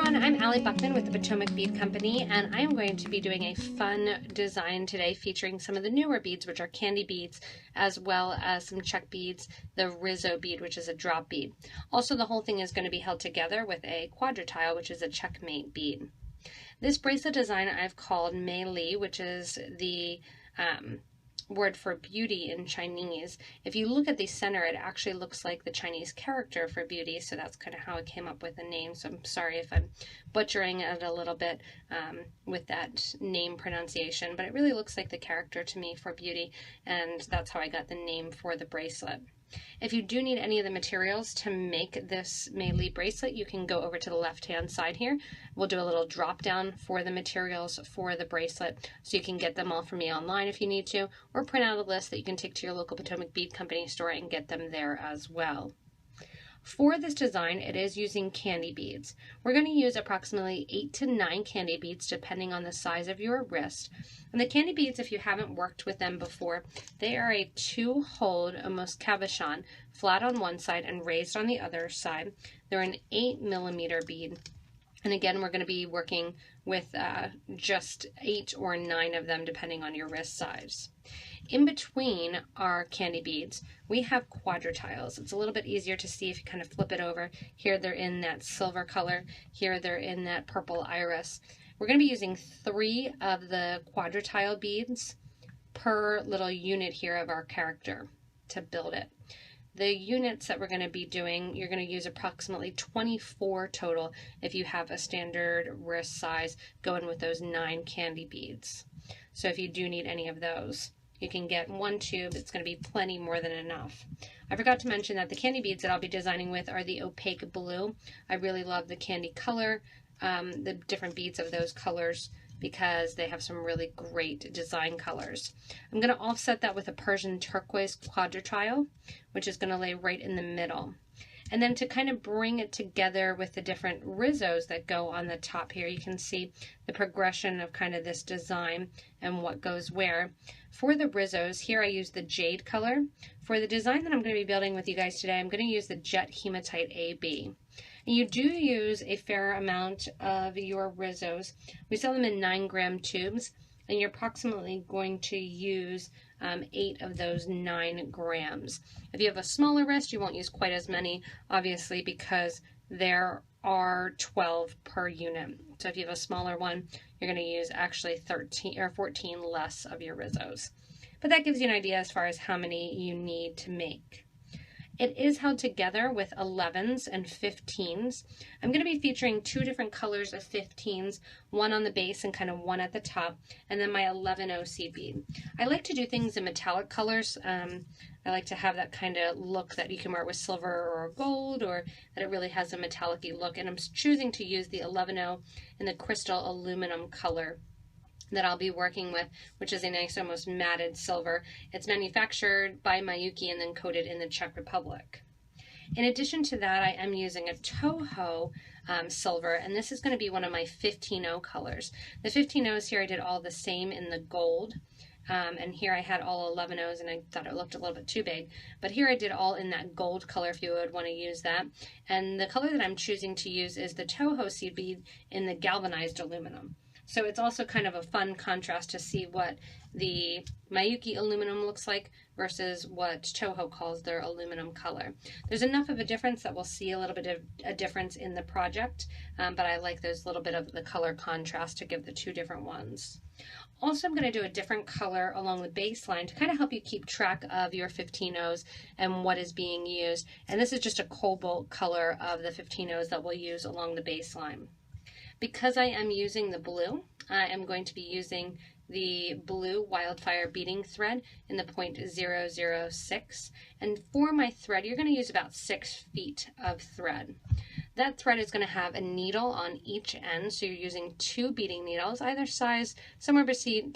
everyone, I'm Allie Buchman with the Potomac Bead Company, and I'm going to be doing a fun design today featuring some of the newer beads, which are candy beads, as well as some check beads, the Rizo bead, which is a drop bead. Also, the whole thing is going to be held together with a quadratile, which is a checkmate bead. This bracelet design I've called Mêili, which is the word for beauty in Chinese. If you look at the center, it actually looks like the Chinese character for beauty, so that's kind of how I came up with the name. So I'm sorry if I'm butchering it a little bit with that name pronunciation, but it really looks like the character to me for beauty, and that's how I got the name for the bracelet. If you do need any of the materials to make this Mêili bracelet, you can go over to the left-hand side here. We'll do a little drop down for the materials for the bracelet, so you can get them all from me online if you need to, or print out a list that you can take to your local Potomac Bead Company store and get them there as well. For this design, it is using candy beads. We're going to use approximately 8 to 9 candy beads depending on the size of your wrist. And the candy beads, if you haven't worked with them before, they are a 2-hold, almost cabochon, flat on one side and raised on the other side. They're an 8mm bead. And again, we're going to be working with just 8 or 9 of them depending on your wrist size. In between our candy beads, we have quadratiles. It's a little bit easier to see if you kind of flip it over. Here they're in that silver color. Here they're in that purple iris. We're going to be using 3 of the quadratile beads per little unit here of our character to build it. The units that we're going to be doing, you're going to use approximately 24 total if you have a standard wrist size going with those 9 candy beads. So if you do need any of those, you can get 1 tube. It's going to be plenty more than enough. I forgot to mention that the candy beads that I'll be designing with are the opaque blue. I really love the candy color, the different beads of those colors, because they have some really great design colors. I'm going to offset that with a Persian turquoise quadratile, which is going to lay right in the middle. And then to kind of bring it together with the different Rizzos that go on the top here, you can see the progression of kind of this design and what goes where. For the Rizzos, here I use the jade color. For the design that I'm going to be building with you guys today, I'm going to use the jet hematite AB. And you do use a fair amount of your Rizzos. We sell them in 9-gram tubes, and you're approximately going to use 8 of those 9 grams. If you have a smaller wrist, you won't use quite as many, obviously, because there are 12 per unit. So if you have a smaller one, you're going to use actually 13 or 14 less of your Rizzos. But that gives you an idea as far as how many you need to make. It is held together with 11s and 15s. I'm going to be featuring 2 different colors of 15s, one on the base and kind of one at the top, and then my 11 OC bead. I like to do things in metallic colors. I like to have that kind of look that you can wear with silver or gold, or that it really has a metallic-y look, and I'm choosing to use the 11O in the crystal aluminum color that I'll be working with, which is a nice almost matted silver. It's manufactured by Miyuki and then coated in the Czech Republic. In addition to that, I am using a Toho silver, and this is going to be one of my 15O colors. The 15Os here I did all the same in the gold, and here I had all 11Os, and I thought it looked a little bit too big, but here I did all in that gold color if you would want to use that. And the color that I'm choosing to use is the Toho seed bead in the galvanized aluminum. So it's also kind of a fun contrast to see what the Miyuki aluminum looks like versus what Toho calls their aluminum color. There's enough of a difference that we'll see a little bit of a difference in the project, but I like those little bit of the color contrast to give the 2 different ones. Also, I'm going to do a different color along the baseline to kind of help you keep track of your 15Os and what is being used. And this is just a cobalt color of the 15Os that we'll use along the baseline. Because I am using the blue, I am going to be using the blue wildfire beading thread in the 0.006. And for my thread, you're going to use about 6 feet of thread. That thread is going to have a needle on each end, so you're using 2 beading needles, either size, somewhere between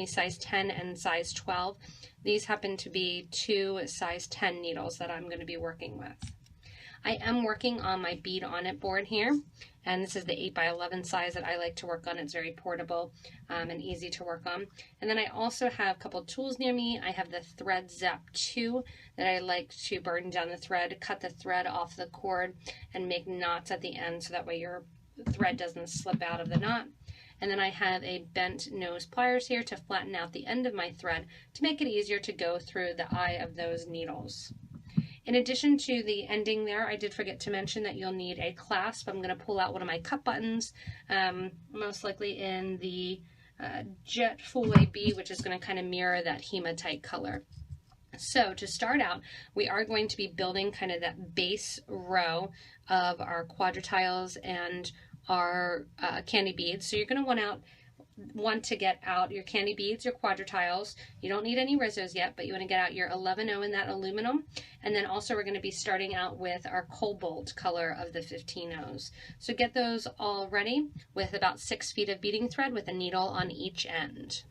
size 10 and size 12. These happen to be 2 size 10 needles that I'm going to be working with. I am working on my bead on it board here, and this is the 8x11 size that I like to work on. It's very portable and easy to work on. And then I also have a couple tools near me. I have the Thread Zap 2 that I like to burn down the thread, cut the thread off the cord, and make knots at the end so that way your thread doesn't slip out of the knot. And then I have a bent nose pliers here to flatten out the end of my thread to make it easier to go through the eye of those needles. In addition to the ending there, I did forget to mention that you'll need a clasp. I'm going to pull out one of my cup buttons, most likely in the Jet Full-Way bead, which is going to kind of mirror that hematite color. So to start out, we are going to be building kind of that base row of our quadritiles and our candy beads. So you're going to want to get out your candy beads, your quadritiles. You don't need any Rizzos yet, but you want to get out your 11-0 in that aluminum. And then also we're going to be starting out with our cobalt color of the 15-0s. So get those all ready with about 6 feet of beading thread with a needle on each end.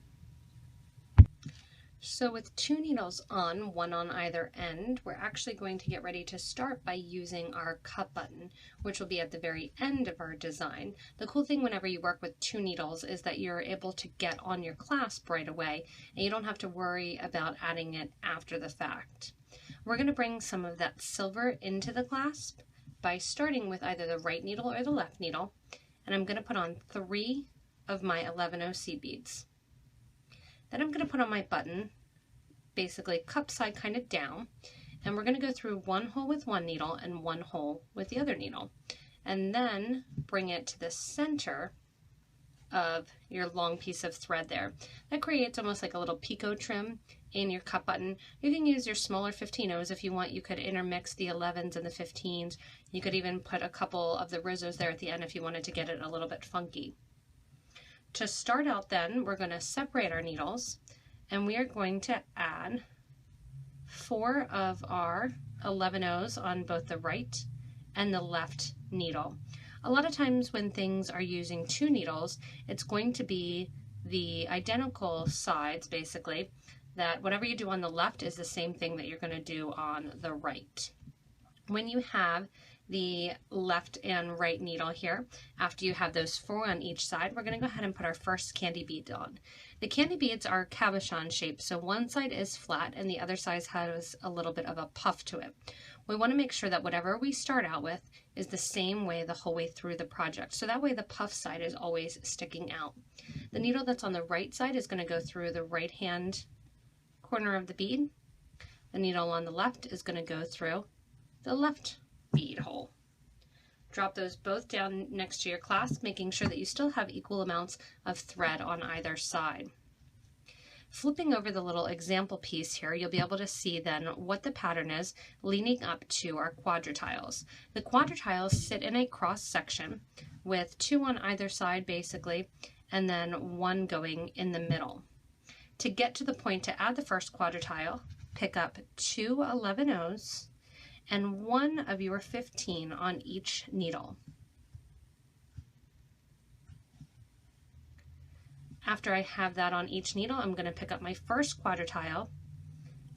So with 2 needles on, 1 on either end, we're actually going to get ready to start by using our cup button, which will be at the very end of our design. The cool thing whenever you work with 2 needles is that you're able to get on your clasp right away, and you don't have to worry about adding it after the fact. We're going to bring some of that silver into the clasp by starting with either the right needle or the left needle, and I'm going to put on 3 of my 11-0 seed beads. Then I'm going to put on my button, basically cup side kind of down, and we're going to go through 1 hole with 1 needle and 1 hole with the other needle, and then bring it to the center of your long piece of thread there. That creates almost like a little picot trim in your cup button. You can use your smaller 15-0s if you want. You could intermix the 11s and the 15s. You could even put a couple of the Rizzos there at the end if you wanted to get it a little bit funky. To start out then, we're going to separate our needles, and we are going to add 4 of our 11-0s on both the right and the left needle. A lot of times when things are using 2 needles, it's going to be the identical sides, basically, that whatever you do on the left is the same thing that you're going to do on the right. When you have the left and right needle here, after you have those 4 on each side, we're going to go ahead and put our first candy bead on. The candy beads are cabochon shaped, so one side is flat and the other side has a little bit of a puff to it. We want to make sure that whatever we start out with is the same way the whole way through the project, so that way the puff side is always sticking out. The needle that's on the right side is going to go through the right hand corner of the bead. The needle on the left is going to go through the left bead hole. Drop those both down next to your clasp, making sure that you still have equal amounts of thread on either side. Flipping over the little example piece here, you'll be able to see then what the pattern is leading up to our quadritiles. The quadritiles sit in a cross section with 2 on either side basically, and then 1 going in the middle. To get to the point to add the first quadratile, pick up 2 11-0s and 1 of your 15 on each needle. After I have that on each needle, I'm going to pick up my first quadratile.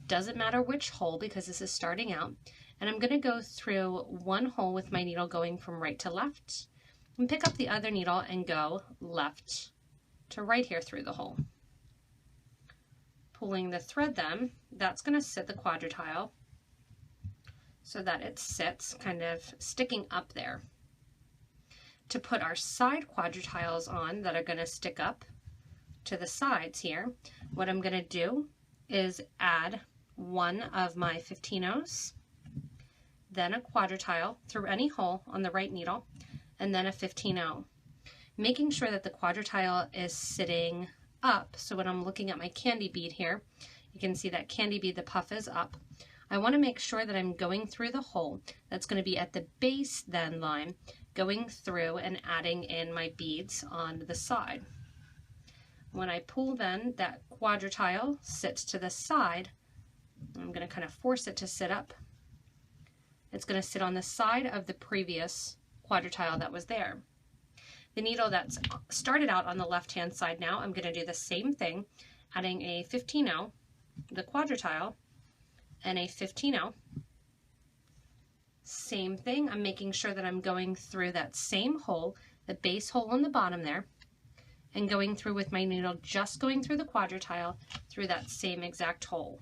Doesn't matter which hole because this is starting out, and I'm going to go through 1 hole with my needle going from right to left, and pick up the other needle and go left to right here through the hole. Pulling the thread then, that's going to sit the quadratile so that it sits kind of sticking up there. To put our side quadritiles on that are going to stick up to the sides here, what I'm going to do is add 1 of my 15-0s, then a quadratile through any hole on the right needle, and then a 15-0. Making sure that the quadratile is sitting up, so when I'm looking at my candy bead here, you can see that candy bead, the puff is up. I want to make sure that I'm going through the hole that's going to be at the base then line, going through and adding in my beads on the side. When I pull then, that quadratile sits to the side. I'm going to kind of force it to sit up. It's going to sit on the side of the previous quadratile that was there. The needle that's started out on the left-hand side now, I'm going to do the same thing, adding a 15-0, the quadratile, and a 15-0. Same thing, I'm making sure that I'm going through that same hole, the base hole on the bottom there, and going through with my needle, just going through the quadratile through that same exact hole.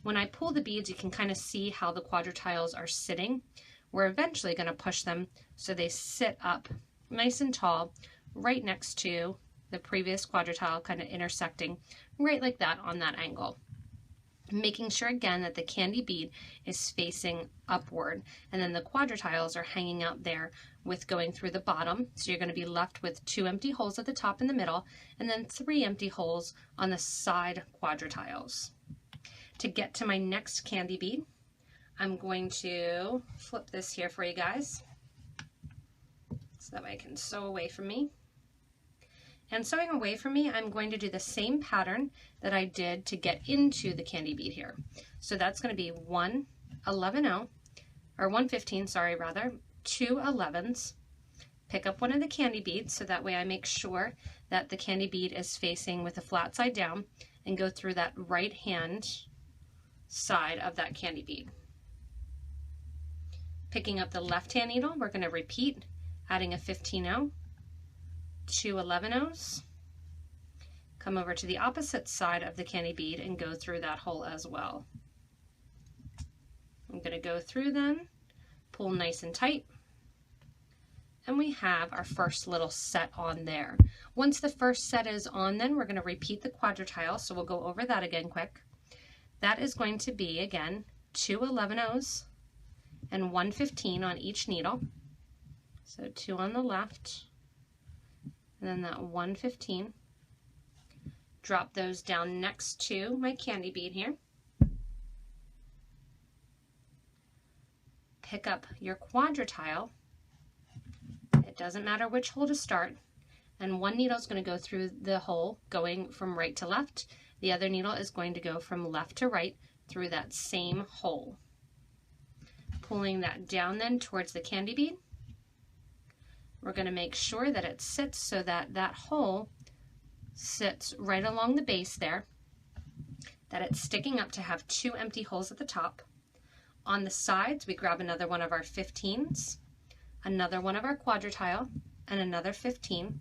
When I pull the beads, you can kind of see how the quadratiles are sitting. We're eventually going to push them so they sit up nice and tall, right next to the previous quadratile, kind of intersecting right like that on that angle. Making sure again that the candy bead is facing upward, and then the quadratiles are hanging out there with going through the bottom. So you're going to be left with 2 empty holes at the top in the middle, and then 3 empty holes on the side quadratiles. To get to my next candy bead, I'm going to flip this here for you guys so that way I can sew away from me. And sewing away from me, I'm going to do the same pattern that I did to get into the candy bead here. So that's going to be 115, sorry, rather, 2 11s. Pick up one of the candy beads so that way I make sure that the candy bead is facing with the flat side down, and go through that right hand side of that candy bead. Picking up the left hand needle, we're going to repeat, adding a 15-0. 2 11-0s, come over to the opposite side of the candy bead and go through that hole as well. I'm going to go through them, pull nice and tight, and we have our first little set on there. Once the first set is on, then we're going to repeat the quadratile, so we'll go over that again quick. That is going to be, again, 2 11-0s and 115 on each needle. So 2 on the left, and then that 115. Drop those down next to my candy bead here. Pick up your quadratile. It doesn't matter which hole to start. And one needle is going to go through the hole going from right to left. The other needle is going to go from left to right through that same hole. Pulling that down then towards the candy bead. We're going to make sure that it sits so that that hole sits right along the base there, that it's sticking up to have 2 empty holes at the top. On the sides, we grab another one of our 15s, another one of our quadratile, and another 15,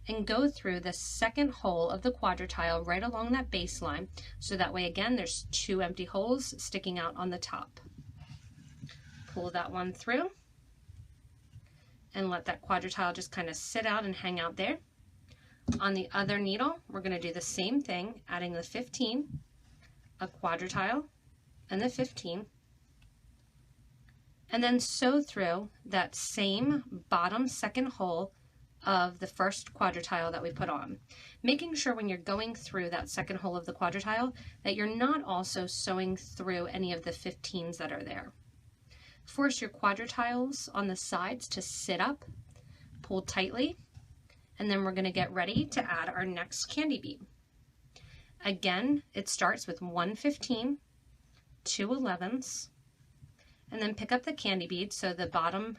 and go through the second hole of the quadratile right along that baseline, so that way again there's 2 empty holes sticking out on the top. Pull that one through, and let that quadratile just kind of sit out and hang out there. On the other needle, we're going to do the same thing, adding the 15, a quadratile, and the 15, and then sew through that same bottom second hole of the first quadratile that we put on. Making sure when you're going through that second hole of the quadratile that you're not also sewing through any of the 15s that are there. Force your quadratiles on the sides to sit up, pull tightly, and then we're going to get ready to add our next candy bead. Again, it starts with 115, 2 11s, and then pick up the candy bead so the bottom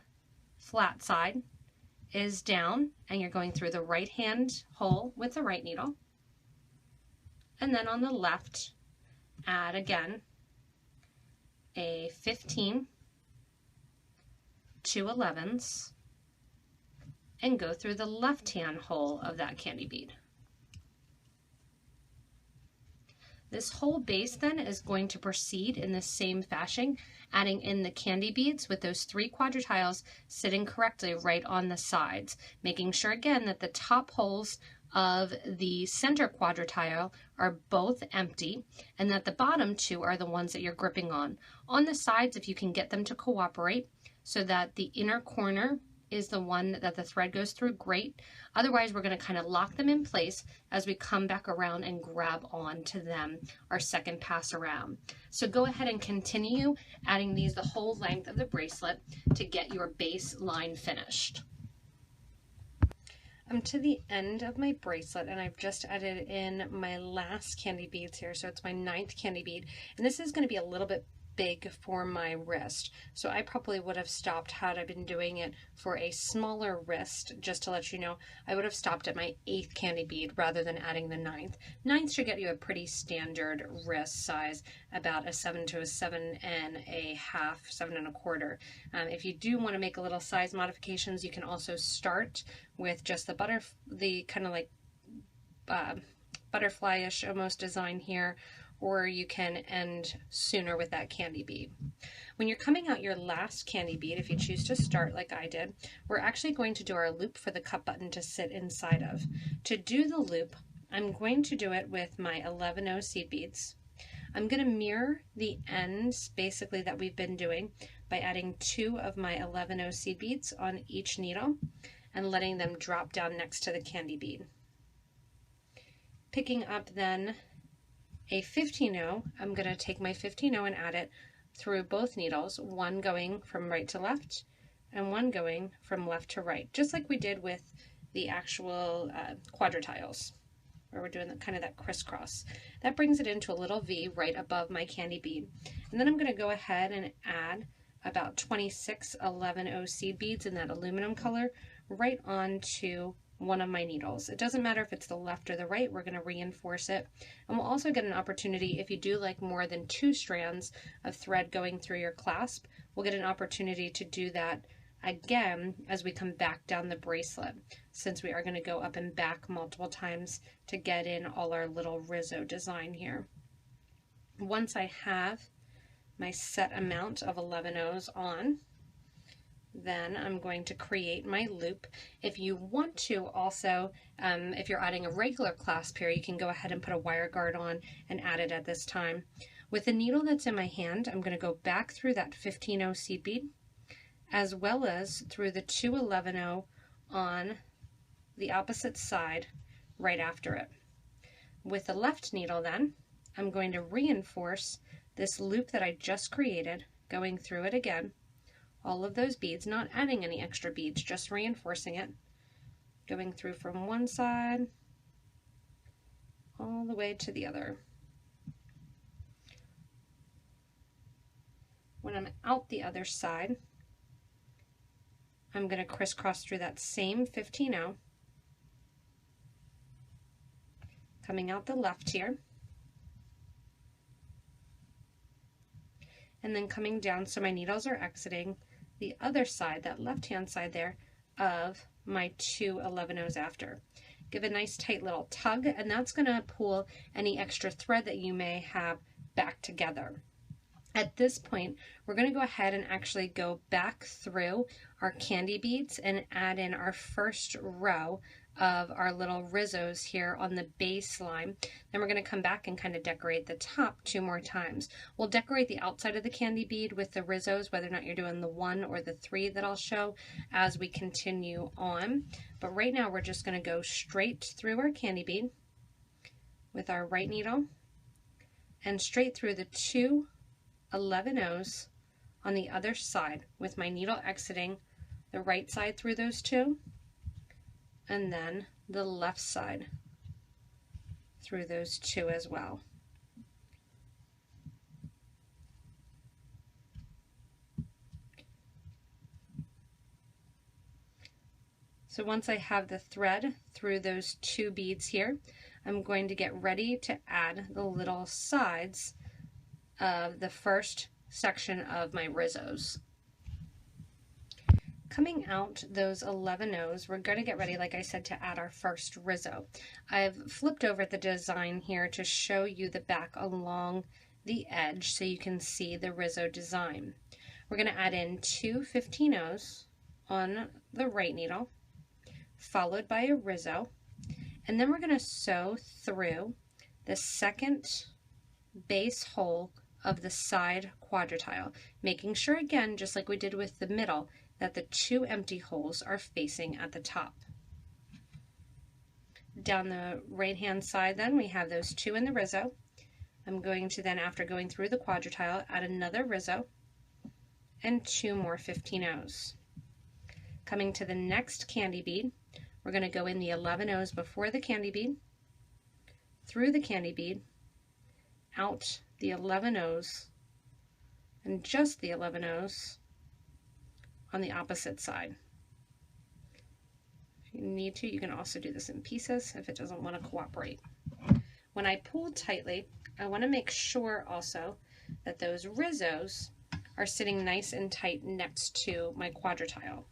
flat side is down and you're going through the right hand hole with the right needle. And then on the left, add again a 15, 2 11s, and go through the left hand hole of that candy bead. This whole base then is going to proceed in the same fashion, adding in the candy beads with those 3 quadratiles sitting correctly right on the sides, making sure again that the top holes of the center quadratile are both empty and that the bottom 2 are the ones that you're gripping on. On the sides, if you can get them to cooperate so that the inner corner is the one that the thread goes through, great. Otherwise, we're going to kind of lock them in place as we come back around and grab on to them our second pass around. So go ahead and continue adding these the whole length of the bracelet to get your base line finished. I'm to the end of my bracelet and I've just added in my last candy beads here. So it's my 9th candy bead, and this is going to be a little bit big for my wrist, so I probably would have stopped had I been doing it for a smaller wrist. Just to let you know, I would have stopped at my 8th candy bead rather than adding the 9th. 9th should get you a pretty standard wrist size, about a 7 to a 7 and a half, 7 and a quarter. If you do want to make a little size modifications, you can also start with just the kind of like butterfly-ish almost design here, or you can end sooner with that candy bead. When you're coming out your last candy bead, if you choose to start like I did, we're actually going to do our loop for the cup button to sit inside of. To do the loop, I'm going to do it with my 11-0 seed beads. I'm going to mirror the ends basically that we've been doing by adding 2 of my 11-0 seed beads on each needle and letting them drop down next to the candy bead. Picking up then a 15-0, I'm going to take my 15-0 and add it through both needles, one going from right to left and one going from left to right, just like we did with the actual quadratiles, where we're doing kind of that crisscross. That brings it into a little V right above my candy bead. And then I'm going to go ahead and add about 26 11-0 seed beads in that aluminum color right onto one of my needles. It doesn't matter if it's the left or the right, we're going to reinforce it. And we'll also get an opportunity, if you do like more than 2 strands of thread going through your clasp, we'll get an opportunity to do that again as we come back down the bracelet, since we are going to go up and back multiple times to get in all our little Rizo design here. Once I have my set amount of 11-0s on, then I'm going to create my loop. If you want to also, if you're adding a regular clasp here, you can go ahead and put a wire guard on and add it at this time. With the needle that's in my hand, I'm going to go back through that 15-0 seed bead, as well as through the 2 11-0 on the opposite side right after it. With the left needle then, I'm going to reinforce this loop that I just created, going through it again, all of those beads, not adding any extra beads, just reinforcing it, going through from one side all the way to the other. When I'm out the other side, I'm going to crisscross through that same 15-0, coming out the left here, and then coming down so my needles are exiting the other side, that left-hand side there, of my 2 11-0s after. Give a nice tight little tug, and that's going to pull any extra thread that you may have back together. At this point, we're going to go ahead and actually go back through our candy beads and add in our first row of our little Rizzos here on the baseline. Then we're going to come back and kind of decorate the top 2 more times. We'll decorate the outside of the candy bead with the Rizzos, whether or not you're doing the 1 or the 3 that I'll show as we continue on. But right now we're just going to go straight through our candy bead with our right needle and straight through the 2 11-0s on the other side, with my needle exiting the right side through those 2, and then the left side through those 2 as well. So once I have the thread through those 2 beads here, I'm going to get ready to add the little sides of the first section of my Rizzos. Coming out those 11-0s, we're going to get ready, like I said, to add our first Rizzo. I've flipped over the design here to show you the back along the edge so you can see the Rizzo design. We're going to add in 2 15-0s on the right needle, followed by a Rizzo, and then we're going to sew through the second base hole of the side quadratile, making sure, again, just like we did with the middle, that the 2 empty holes are facing at the top. Down the right hand side then, we have those 2 in the Rizzo. I'm going to then, after going through the quadratile, add another Rizzo and 2 more 15-0s. Coming to the next candy bead, we're going to go in the 11-0s before the candy bead, through the candy bead, out the 11-0s, and just the 11-0s on the opposite side. If you need to, you can also do this in pieces if it doesn't want to cooperate. When I pull tightly, I want to make sure also that those Rizzos are sitting nice and tight next to my quadratile.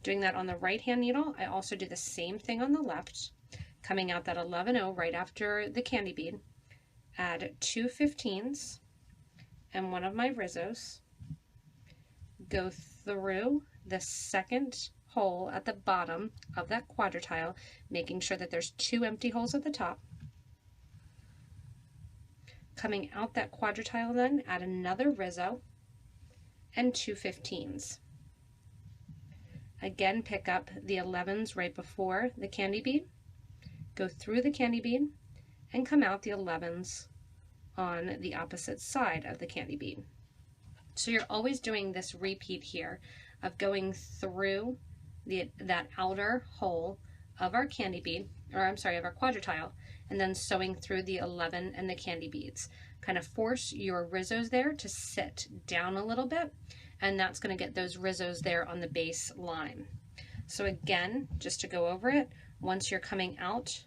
Doing that on the right hand needle, I also do the same thing on the left, coming out that 11-0 right after the candy bead, add 2 15s and one of my Rizzos, go through the second hole at the bottom of that quadratile, making sure that there's 2 empty holes at the top. Coming out that quadratile, then add another Rizzo and 2 15s. Again, pick up the 11s right before the candy bead, go through the candy bead, and come out the 11s on the opposite side of the candy bead. So you're always doing this repeat here of going through that outer hole of our candy bead, or I'm sorry, of our quadratile, and then sewing through the 11 and the candy beads. Kind of force your Rizzos there to sit down a little bit, and that's going to get those Rizzos there on the base line. So again, just to go over it, once you're coming out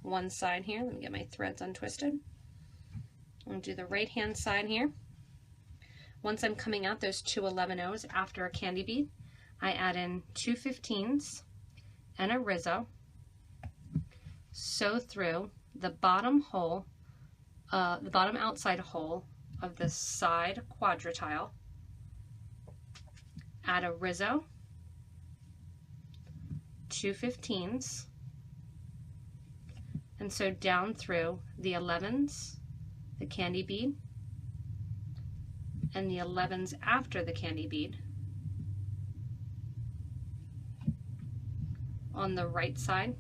one side here, let me get my threads untwisted. I'll do the right hand side here. Once I'm coming out those 2 11-0s after a candy bead, I add in 2 15s and a Rizzo, sew through the bottom hole, the bottom outside hole of the side quadratile, add a Rizzo, 2 15s, and sew down through the 11s, the candy bead, and the 11s after the candy bead on the right side,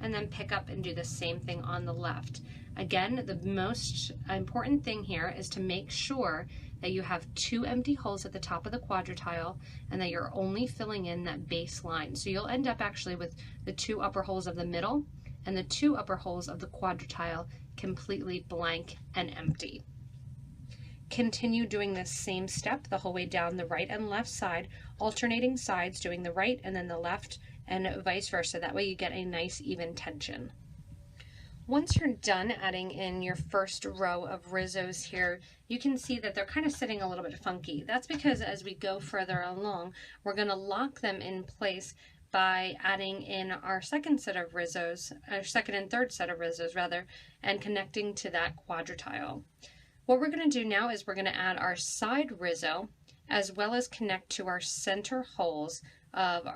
and then pick up and do the same thing on the left. Again, the most important thing here is to make sure that you have 2 empty holes at the top of the quadratile and that you're only filling in that base line. So you'll end up actually with the 2 upper holes of the middle and the 2 upper holes of the quadratile completely blank and empty. Continue doing this same step the whole way down the right and left side, alternating sides, doing the right and then the left, and vice versa. That way you get a nice even tension. Once you're done adding in your first row of Rizzos here, you can see that they're kind of sitting a little bit funky. That's because as we go further along, we're going to lock them in place by adding in our second set of Rizzos, our second and third set of Rizzos rather, and connecting to that quadratile. What we're going to do now is we're going to add our side Rizzo as well as connect to our center holes of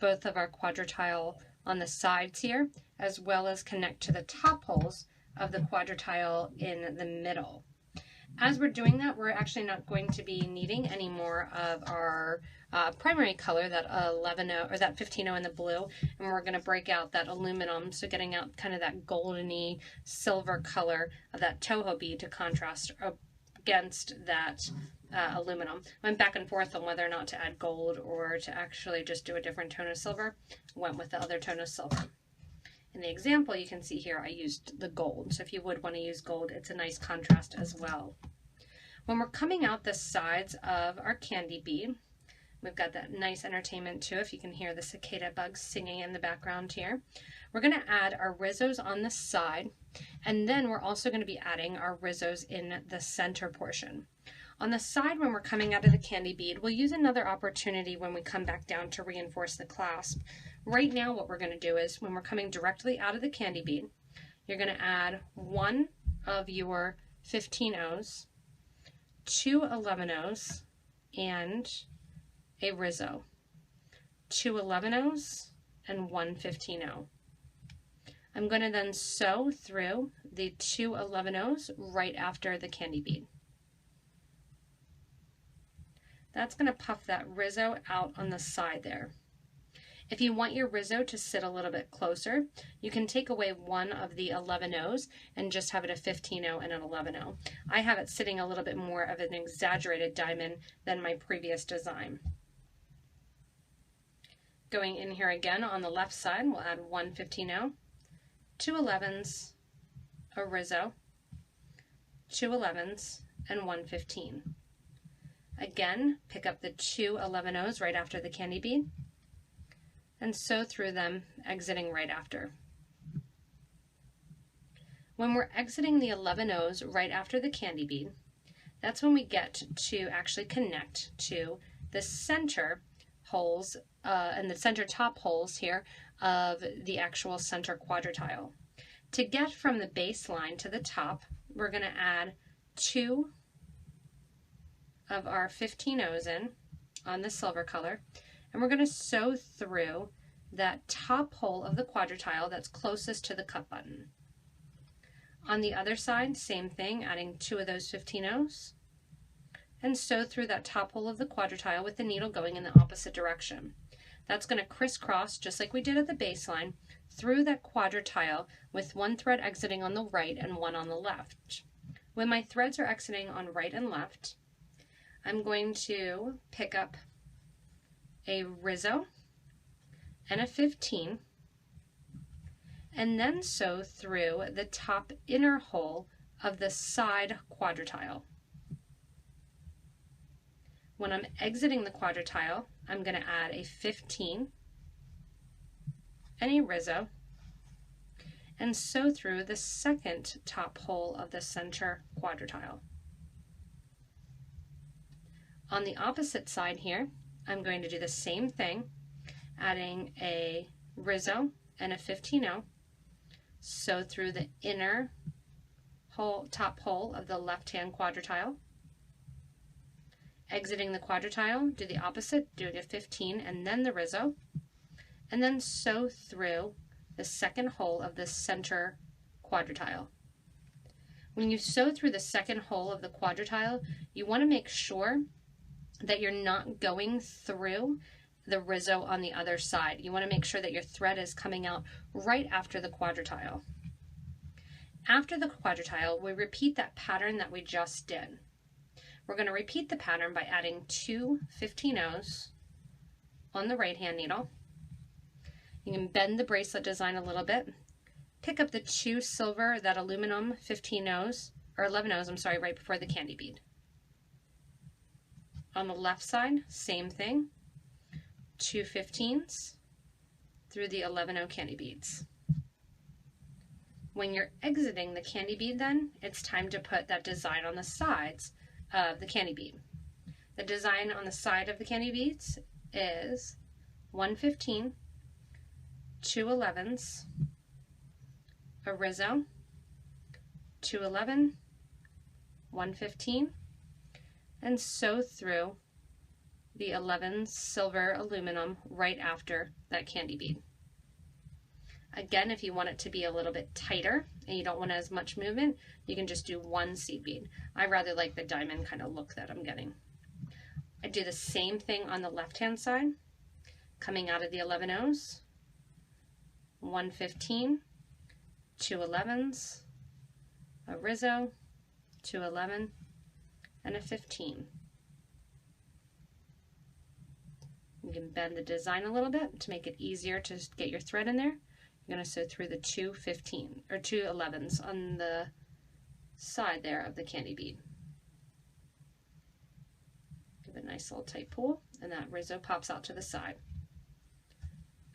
both of our quadratile on the sides here, as well as connect to the top holes of the quadratile in the middle. As we're doing that, we're actually not going to be needing any more of our primary color, that 11-0 or that 15-0 in the blue, and we're going to break out that aluminum, so getting out kind of that goldeny silver color of that Toho bead to contrast against that aluminum. Went back and forth on whether or not to add gold or to actually just do a different tone of silver. Went with the other tone of silver. In the example you can see here I used the gold, so if you would want to use gold, it's a nice contrast as well. When we're coming out the sides of our candy bead, we've got that nice entertainment too, if you can hear the cicada bugs singing in the background here. We're going to add our Rizzos on the side, and then we're also going to be adding our Rizzos in the center portion. On the side, when we're coming out of the candy bead, we'll use another opportunity when we come back down to reinforce the clasp. Right now, what we're going to do is when we're coming directly out of the candy bead, you're going to add one of your 15-0s, 2 11-0s, and a Rizzo. 2 11-0s and 1 15-0. I'm going to then sew through the 2 11-0s right after the candy bead. That's going to puff that Rizzo out on the side there. If you want your Rizzo to sit a little bit closer, you can take away one of the 11-0s and just have it a 15-0 and an 11-0. I have it sitting a little bit more of an exaggerated diamond than my previous design. Going in here again on the left side, we'll add 1 15-0, 2 11s, a Rizzo, 2 11s, and 1 15. Again, pick up the 2 11-0s right after the candy bead and sew through them, exiting right after. When we're exiting the 11-0s right after the candy bead, that's when we get to actually connect to the center holes and the center top holes here of the actual center quadratile. To get from the baseline to the top, we're going to add 2 of our 15 O's in on the silver color, and we're going to sew through that top hole of the quadratile that's closest to the cut button. On the other side, same thing, adding 2 of those 15 O's, and sew through that top hole of the quadratile with the needle going in the opposite direction. That's going to crisscross, just like we did at the baseline, through that quadratile with one thread exiting on the right and one on the left. When my threads are exiting on right and left, I'm going to pick up a Rizzo and a 15 and then sew through the top inner hole of the side quadratile. When I'm exiting the quadratile, I'm going to add a 15 and a Rizzo and sew through the second top hole of the center quadratile. On the opposite side here, I'm going to do the same thing, adding a Rizzo and a 15-0, sew through the inner top hole of the left-hand quadratile. Exiting the quadratile, do the opposite, doing a 15 and then the Rizzo, and then sew through the second hole of the center quadratile. When you sew through the second hole of the quadratile, you want to make sure that you're not going through the Rizzo on the other side. You want to make sure that your thread is coming out right after the quadratile. After the quadratile, we repeat that pattern that we just did. We're going to repeat the pattern by adding 2 15-0s on the right hand needle. You can bend the bracelet design a little bit. Pick up the 2 silver, that aluminum 15-0s, or 11-0s, I'm sorry, right before the candy bead. On the left side, same thing, 2 15s through the 11-0 candy beads. When you're exiting the candy bead then, it's time to put that design on the sides of the candy bead. The design on the side of the candy beads is 1 15, 2 11s, a Rizzo, 2 11, 1 15, and sew through the 11 silver aluminum right after that candy bead. Again, if you want it to be a little bit tighter and you don't want as much movement, you can just do 1 seed bead. I rather like the diamond kind of look that I'm getting. I do the same thing on the left-hand side, coming out of the 11-0s, 1 15, 2 11s, a Rizzo, 2 11, and a 15. You can bend the design a little bit to make it easier to get your thread in there. You're going to sew through the 2 15 or 2 11s on the side there of the candy bead. Give it a nice little tight pull, and that Rizzo pops out to the side.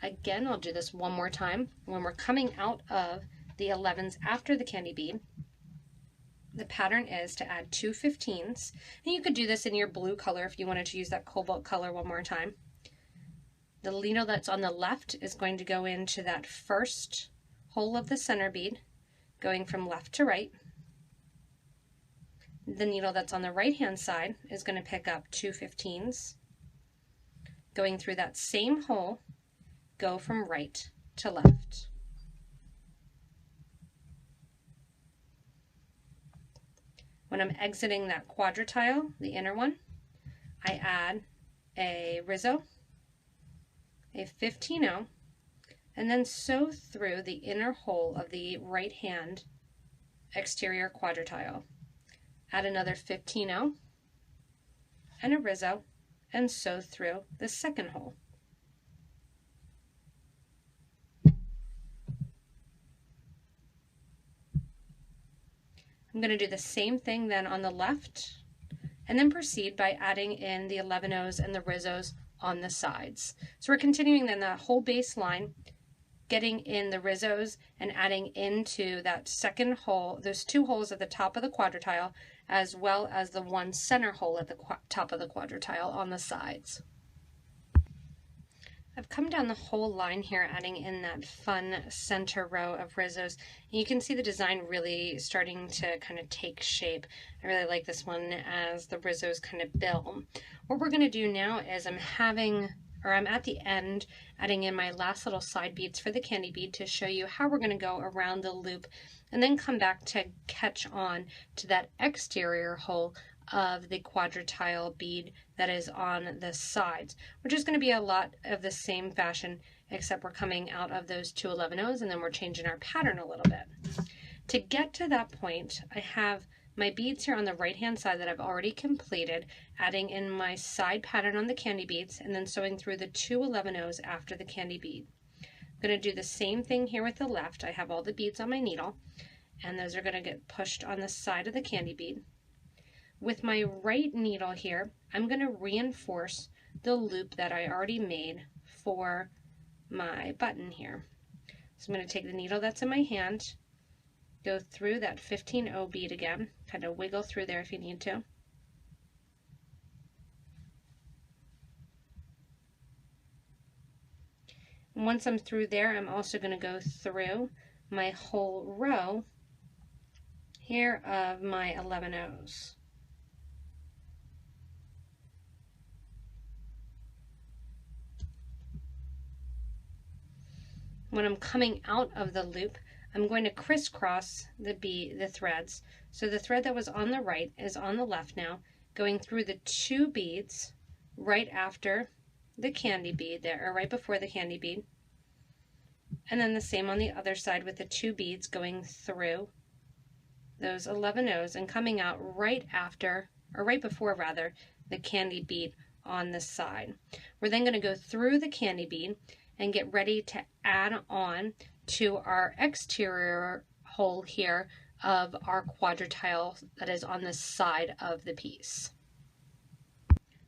Again, I'll do this one more time. When we're coming out of the 11s after the candy bead, the pattern is to add 2 15s, and you could do this in your blue color if you wanted to use that cobalt color one more time. The needle that's on the left is going to go into that first hole of the center bead, going from left to right. The needle that's on the right hand side is going to pick up 2 15s, going through that same hole, go from right to left. When I'm exiting that quadratile, the inner one, I add a Rizzo, a 15-0, and then sew through the inner hole of the right hand exterior quadratile. Add another 15-0 and a Rizzo and sew through the second hole. I'm going to do the same thing then on the left, and then proceed by adding in the 11-0s and the Rizzos on the sides. So we're continuing then that whole baseline, getting in the Rizzos and adding into that second hole, those 2 holes at the top of the quadratile, as well as the 1 center hole at the top of the quadratile on the sides. I've come down the whole line here, adding in that fun center row of Rizzos. And you can see the design really starting to kind of take shape. I really like this one as the Rizzos kind of build. What we're going to do now is I'm at the end adding in my last little side beads for the candy bead to show you how we're going to go around the loop and then come back to catch on to that exterior hole of the quadratile bead that is on the sides, which is going to be a lot of the same fashion, except we're coming out of those 2 11-ohs and then we're changing our pattern a little bit. To get to that point, I have my beads here on the right hand side that I've already completed, adding in my side pattern on the candy beads and then sewing through the 2 11-ohs after the candy bead. I'm going to do the same thing here with the left. I have all the beads on my needle and those are going to get pushed on the side of the candy bead. With my right needle here, I'm going to reinforce the loop that I already made for my button here. So I'm going to take the needle that's in my hand, go through that 15-0 bead again, kind of wiggle through there if you need to. And once I'm through there, I'm also going to go through my whole row here of my 11-ohs. When I'm coming out of the loop, I'm going to crisscross the threads. So the thread that was on the right is on the left now, going through the 2 beads right after the candy bead there, or right before the candy bead. And then the same on the other side with the 2 beads going through those 11-ohs and coming out right after, or right before rather, the candy bead on the side. We're then going to go through the candy bead and get ready to add on to our exterior hole here of our quadratile that is on the side of the piece.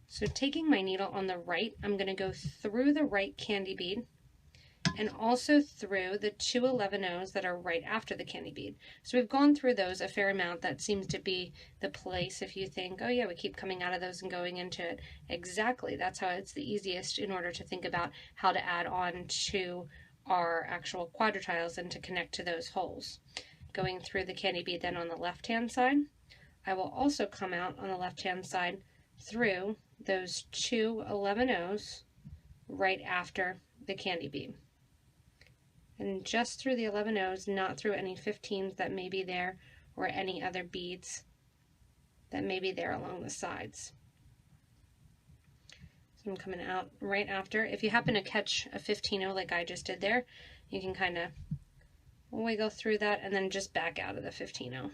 So taking my needle on the right, I'm going to go through the right candy bead and also through the 2 11-ohs that are right after the candy bead. So we've gone through those a fair amount. That seems to be the place if you think, oh yeah, we keep coming out of those and going into it. Exactly, that's how it's the easiest in order to think about how to add on to our actual quadratiles and to connect to those holes. Going through the candy bead then on the left hand side, I will also come out on the left hand side through those 2 11-ohs right after the candy bead. And just through the 11-ohs, not through any 15s that may be there or any other beads that may be there along the sides. So I'm coming out right after. If you happen to catch a 15-0 like I just did there, you can kind of wiggle through that and then just back out of the 15-0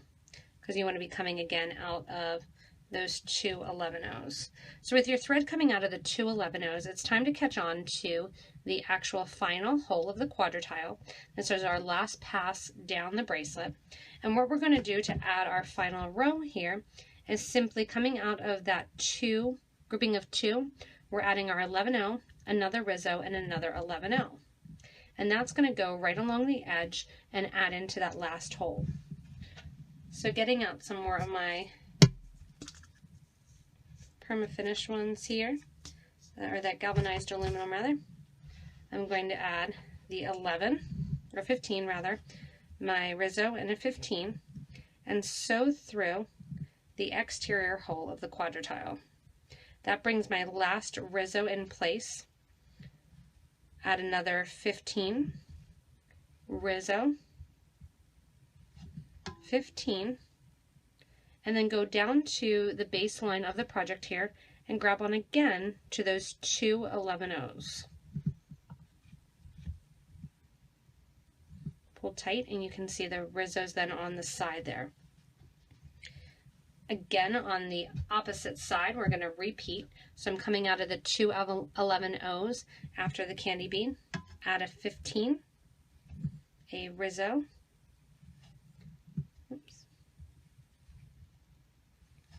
because you want to be coming again out of those 2 11-ohs. So with your thread coming out of the 2 11-ohs, it's time to catch on to the actual final hole of the quadratile. This is our last pass down the bracelet. And what we're going to do to add our final row here is simply coming out of that grouping of 2, we're adding our 11-0, another Rizzo, and another 11-0. And that's going to go right along the edge and add into that last hole. So getting out some more of my perma-finish ones here, or that galvanized aluminum rather, I'm going to add the 15 rather, my Rizzo and a 15, and sew through the exterior hole of the quadratile. That brings my last Rizzo in place. Add another 15, Rizzo, 15, and then go down to the baseline of the project here and grab on again to those 2 11-ohs. Pull tight and you can see the Rizzos then on the side there. Again, on the opposite side, we're going to repeat. So I'm coming out of the 2 11-ohs after the candy bead, add a 15, a Rizzo,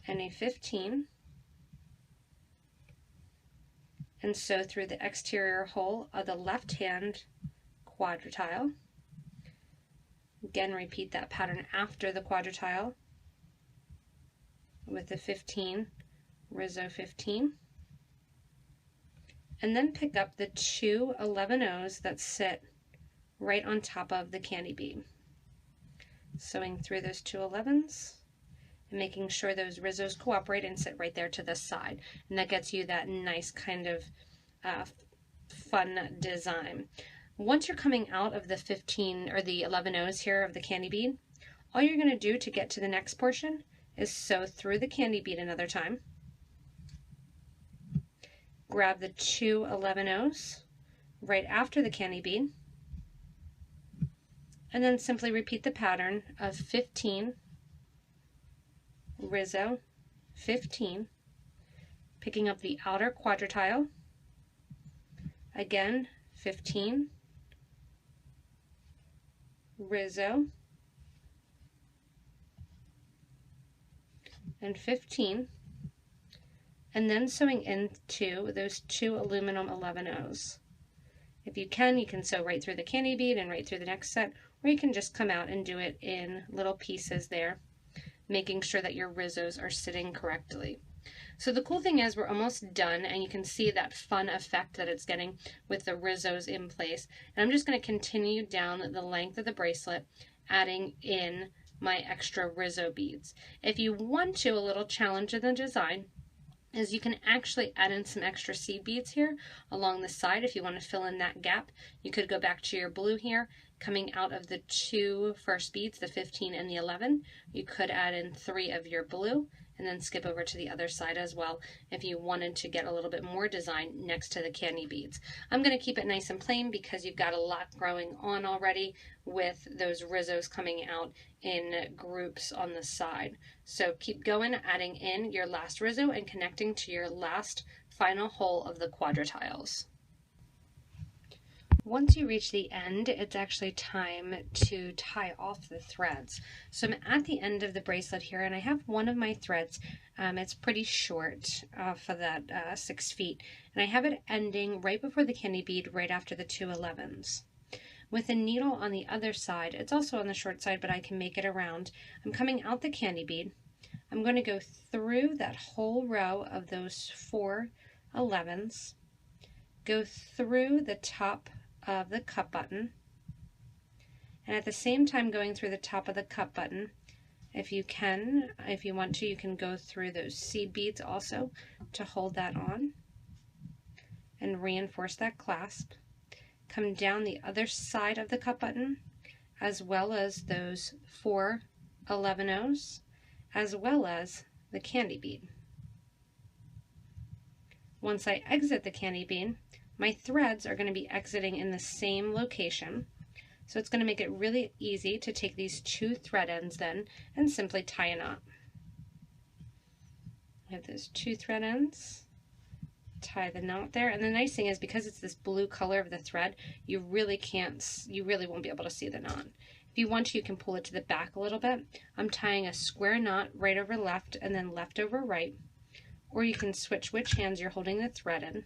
and a 15, and sew through the exterior hole of the left-hand quadratile. Again, repeat that pattern after the quadratile with the 15, Rizzo 15, and then pick up the 2 11-0s that sit right on top of the candy bead. Sewing through those 2 11s and making sure those Rizzos cooperate and sit right there to the side. And that gets you that nice kind of fun design. Once you're coming out of the 15 or the 11-0s here of the candy bead, all you're going to do to get to the next portion is sew through the candy bead another time. Grab the 2 11-0s right after the candy bead, and then simply repeat the pattern of 15, Rizzo, 15, picking up the outer quadratile, again 15, Rizzo, and 15, and then sewing into those 2 aluminum 11-0s. If you can sew right through the candy bead and right through the next set, or you can just come out and do it in little pieces there, making sure that your Rizzos are sitting correctly. So the cool thing is we're almost done, and you can see that fun effect that it's getting with the Rizzos in place. And I'm just going to continue down the length of the bracelet, adding in my extra Rizo beads. If you want to, a little challenge in the design is you can actually add in some extra seed beads here along the side. If you want to fill in that gap, you could go back to your blue here, coming out of the 2 first beads, the 15 and the 11. You could add in 3 of your blue and then skip over to the other side as well if you wanted to get a little bit more design next to the candy beads. I'm going to keep it nice and plain because you've got a lot growing on already with those Rizzos coming out in groups on the side. So keep going, adding in your last Rizzo and connecting to your last final hole of the quadratiles. Once you reach the end, it's actually time to tie off the threads. So I'm at the end of the bracelet here, and I have one of my threads. It's pretty short for that 6 feet, and I have it ending right before the candy bead, right after the 2 11s. With a needle on the other side, it's also on the short side, but I can make it around. I'm coming out the candy bead. I'm going to go through that whole row of those 4 11s, go through the top of the cup button, and at the same time going through the top of the cup button, if you want to, you can go through those seed beads also to hold that on and reinforce that clasp. Come down the other side of the cup button, as well as those 4 11-0s, as well as the candy bead. Once I exit the candy bead, my threads are going to be exiting in the same location, so it's going to make it really easy to take these 2 thread ends then and simply tie a knot. I have those 2 thread ends, tie the knot there, and the nice thing is because it's this blue color of the thread, you really won't be able to see the knot. If you want to, you can pull it to the back a little bit. I'm tying a square knot right over left and then left over right, or you can switch which hands you're holding the thread in.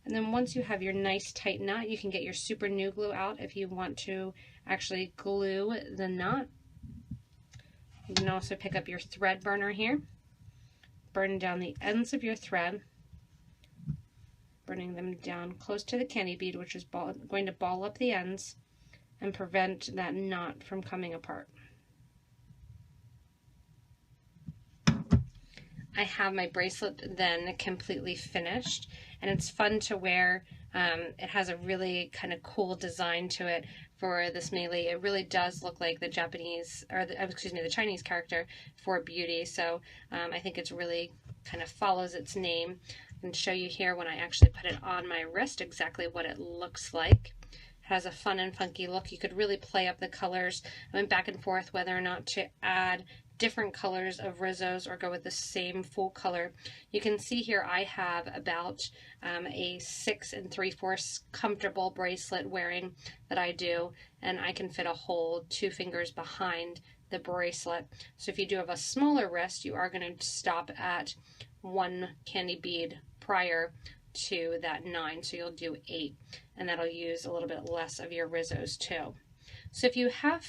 And then once you have your nice tight knot, you can get your super glue glue out if you want to actually glue the knot. You can also pick up your thread burner here, burn down the ends of your thread, burning them down close to the candy bead, which is going to ball up the ends and prevent that knot from coming apart. I have my bracelet then completely finished, and it's fun to wear. It has a really kind of cool design to it for this Mêili. It really does look like the the Chinese character for beauty. So I think it's really kind of follows its name. I can show you here when I actually put it on my wrist exactly what it looks like. It has a fun and funky look. You could really play up the colors. I went back and forth whether or not to add different colors of Rizzos or go with the same full color. You can see here I have about a 6 3/4 comfortable bracelet wearing that I do, and I can fit a whole 2 fingers behind the bracelet. So if you do have a smaller wrist, you are going to stop at 1 candy bead prior to that 9, so you'll do 8, and that'll use a little bit less of your Rizzos too. So if you have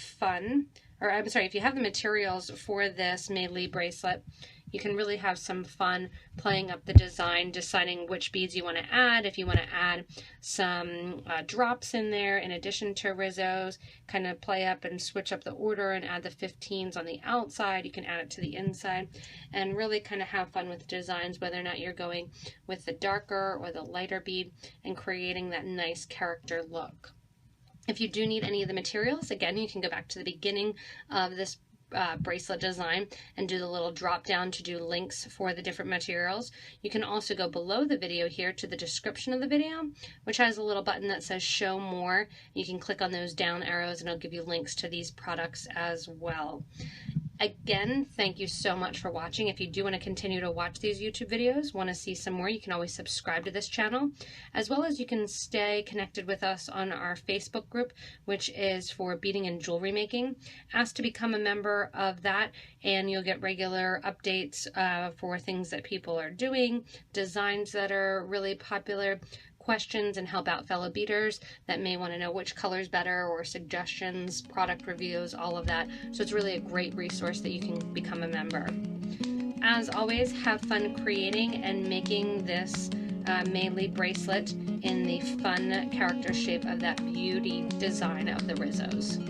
if you have the materials for this Mêili bracelet, you can really have some fun playing up the design, deciding which beads you want to add. If you want to add some drops in there in addition to Rizzos, kind of play up and switch up the order and add the 15s on the outside. You can add it to the inside and really kind of have fun with designs, whether or not you're going with the darker or the lighter bead and creating that nice character look. If you do need any of the materials, again, you can go back to the beginning of this bracelet design and do the little drop down to do links for the different materials. You can also go below the video here to the description of the video, which has a little button that says show more. You can click on those down arrows and it'll give you links to these products as well. Again, thank you so much for watching. If you do want to continue to watch these YouTube videos, want to see some more, you can always subscribe to this channel, as well as you can stay connected with us on our Facebook group, which is for beading and jewelry making. Ask to become a member of that, and you'll get regular updates for things that people are doing, designs that are really popular, questions, and help out fellow beaders that may want to know which color's better, or suggestions, product reviews, all of that. So it's really a great resource that you can become a member. As always, have fun creating and making this Mêili bracelet in the fun character shape of that beauty design of the Rizzos.